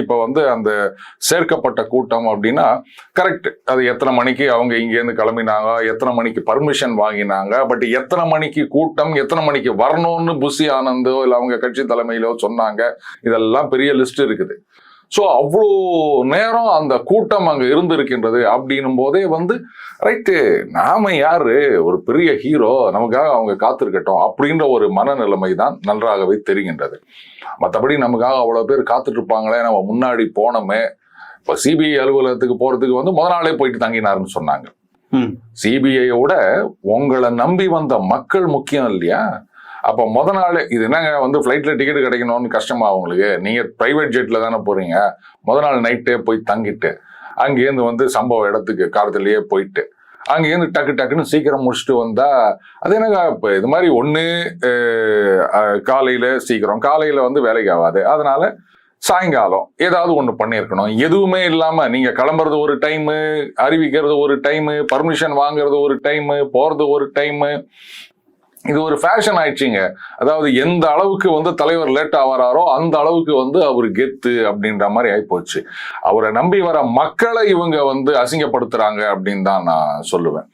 இப்போ வந்து அந்த சேர்க்கப்பட்ட கூட்டம் அப்படின்னா கரெக்ட், அது எத்தனை மணிக்கு அவங்க இங்கேருந்து கிளம்பினாங்க, எத்தனை மணிக்கு பர்மிஷன் வாங்கினாங்க, பட் எத்தனை மணிக்கு கூட்டம், எத்தனை மணிக்கு வரணும்னு புஷி ஆனந்தோ இல்லை அவங்க கட்சி தலைமையிலோ சொன்னாங்க, இதெல்லாம் பெரிய லிஸ்ட் இருக்குது. ஸோ அவ்வளோ நேரம் அந்த கூட்டம் அங்கே இருந்திருக்கின்றது அப்படின்னும் போதே வந்து ரைட்டு, நாம யாரு, ஒரு பெரிய ஹீரோ, நமக்காக அவங்க காத்திருக்கட்டும் அப்படின்ற ஒரு மனநிலைமை தான் நன்றாகவே தெரிகின்றது. மற்றபடி நமக்காக அவ்வளோ பேர் காத்துட்டு இருப்பாங்களே, நம்ம முன்னாடி போனோமே. இப்போ சிபிஐ அலுவலகத்துக்கு போறதுக்கு வந்து முத நாளே போயிட்டு தங்கினாருன்னு சொன்னாங்க. சிபிஐயோட உங்களை நம்பி வந்த மக்கள் முக்கியம் இல்லையா? அப்போ முத நாள் இது என்னங்க வந்து ஃப்ளைட்ல டிக்கெட் கிடைக்கணும்னு கஷ்டமா உங்களுக்கு, நீங்க பிரைவேட் ஜெட்ல தானே போறீங்க, முத நாள் நைட்டே போய் தங்கிட்டு அங்கேருந்து வந்து சம்பவ இடத்துக்கு காலத்திலேயே போயிட்டு அங்கேருந்து டக்குன்னு சீக்கிரம் முடிச்சுட்டு வந்தா அது என்னங்க இப்போ இது மாதிரி ஒன்று காலையில சீக்கிரம், காலையில வந்து வேலைக்கு ஆகாது, அதனால சாயங்காலம் ஏதாவது ஒன்று பண்ணியிருக்கணும். எதுவுமே இல்லாம நீங்க கிளம்புறது ஒரு டைமு, அறிவிக்கிறது ஒரு டைமு, பர்மிஷன் வாங்குறது ஒரு டைமு, போறது ஒரு டைமு, இது ஒரு ஃபேஷன் ஆயிடுச்சுங்க. அதாவது எந்த அளவுக்கு வந்து தலைவர் லேட் ஆகிறாரோ அந்த அளவுக்கு வந்து அவர் கெத்து அப்படின்ற மாதிரி ஆயிப்போச்சு. அவரை நம்பி வர மக்களை இவங்க வந்து அசிங்கப்படுத்துறாங்க அப்படின்னு தான் நான் சொல்லுவேன்.